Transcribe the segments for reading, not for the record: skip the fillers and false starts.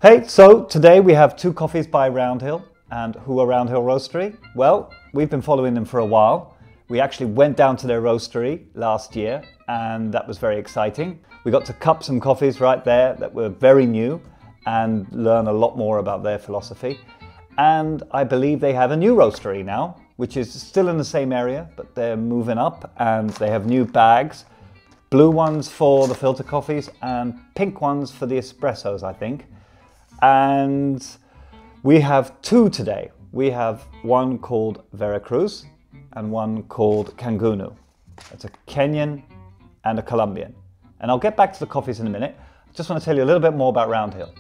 Hey, so today we have two coffees by Round Hill. And who are Round Hill Roastery? Well, we've been following them for a while. We actually went down to their roastery last year and that was very exciting. We got to cup some coffees right there that were very new and learn a lot more about their philosophy. And I believe they have a new roastery now, which is still in the same area, but they're moving up and they have new bags. Blue ones for the filter coffees and pink ones for the espressos, I think. And we have two today. We have one called Veracruz and one called Kangunu. It's a Kenyan and a Colombian. And I'll get back to the coffees in a minute. I just want to tell you a little bit more about Round Hill.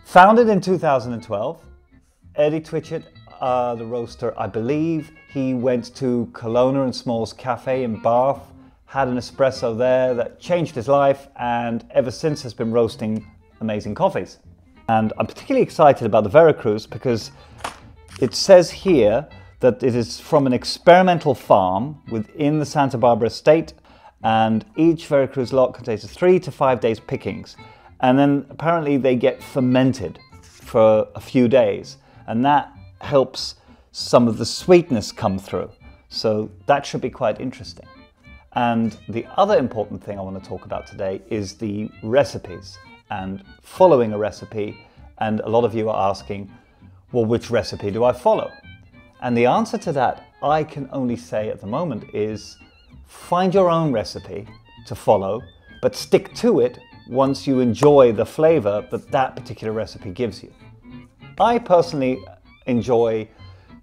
Founded in 2012, Eddie Twitchett, the roaster, I believe he went to Colonna and Small's Cafe in Bath, had an espresso there that changed his life, and ever since has been roasting amazing coffees. And I'm particularly excited about the Veracruz because it says here that it is from an experimental farm within the Santa Barbara estate, and each Veracruz lot contains 3 to 5 days pickings. And then apparently they get fermented for a few days, and that helps some of the sweetness come through. So that should be quite interesting. And the other important thing I want to talk about today is the recipes and following a recipe. And a lot of you are asking, well, which recipe do I follow? And the answer to that, I can only say at the moment, is find your own recipe to follow, but stick to it once you enjoy the flavor that that particular recipe gives you. I personally enjoy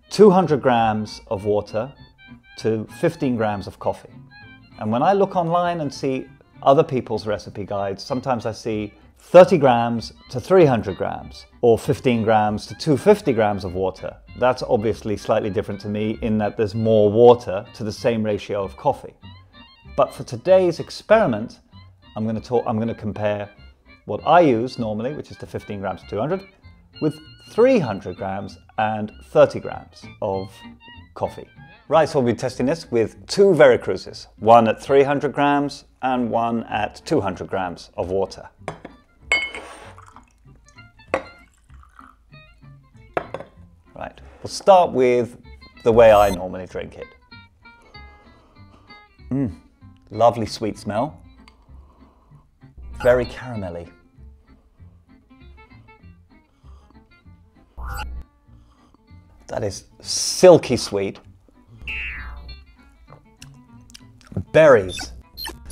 200 grams of water to 15 grams of coffee. And when I look online and see other people's recipe guides, sometimes I see 30 grams to 300 grams or 15 grams to 250 grams of water. That's obviously slightly different to me in that there's more water to the same ratio of coffee. But for today's experiment, I'm going to compare what I use normally, which is the 15 grams to 200, with 300 grams and 30 grams of coffee. Right, so we'll be testing this with two Veracruzes, one at 300 grams and one at 200 grams of water. Right, we'll start with the way I normally drink it. Lovely sweet smell. Very caramelly. That is silky sweet. Berries.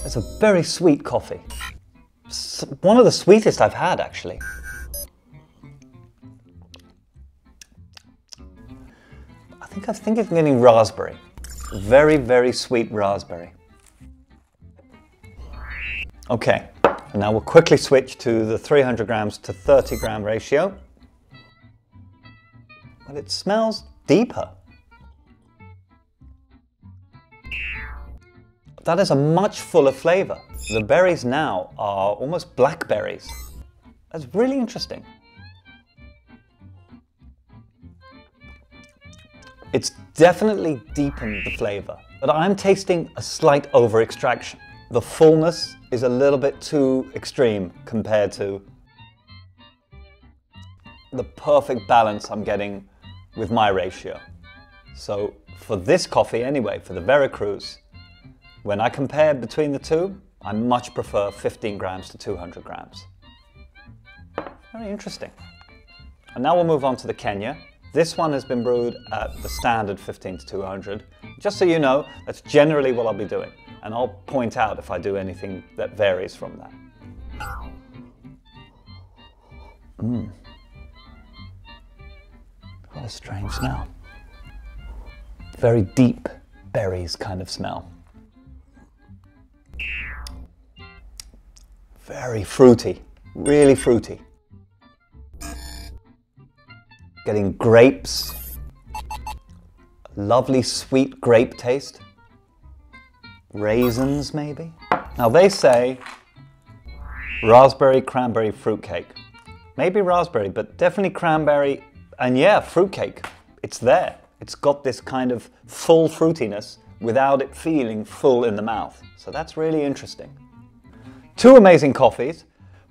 It's a very sweet coffee. One of the sweetest I've had, actually. I think it's getting raspberry. Very, very sweet raspberry. Okay, now we'll quickly switch to the 300 grams to 30 gram ratio. But it smells deeper. That is a much fuller flavor. The berries now are almost blackberries. That's really interesting. It's definitely deepened the flavor, but I'm tasting a slight over-extraction. The fullness is a little bit too extreme compared to the perfect balance I'm getting with my ratio. So for this coffee anyway, for the Veracruz, when I compare between the two, I much prefer 15 grams to 200 grams. Very interesting. And now we'll move on to the Kenya. This one has been brewed at the standard 15 to 200. Just so you know, that's generally what I'll be doing. And I'll point out if I do anything that varies from that. What a strange smell. Very deep berries kind of smell. Very fruity, really fruity. Getting grapes, lovely sweet grape taste. Raisins maybe. Now they say raspberry cranberry fruitcake. Maybe raspberry, but definitely cranberry, and yeah, fruitcake. It's there. It's got this kind of full fruitiness without it feeling full in the mouth. So that's really interesting. Two amazing coffees,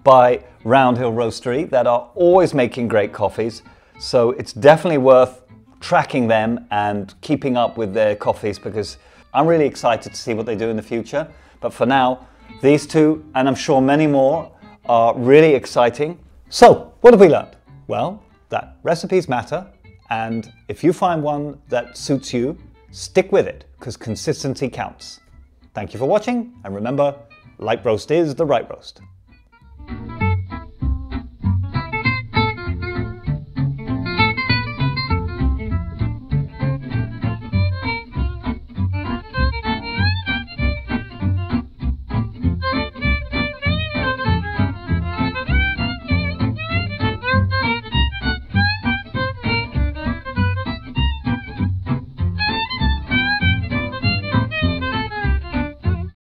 by Round Hill Roastery that are always making great coffees. So it's definitely worth tracking them and keeping up with their coffees, because I'm really excited to see what they do in the future. But for now, these two, and I'm sure many more, are really exciting. So what have we learned? Well, that recipes matter, and if you find one that suits you, stick with it, because consistency counts. Thank you for watching, and remember, light roast is the right roast.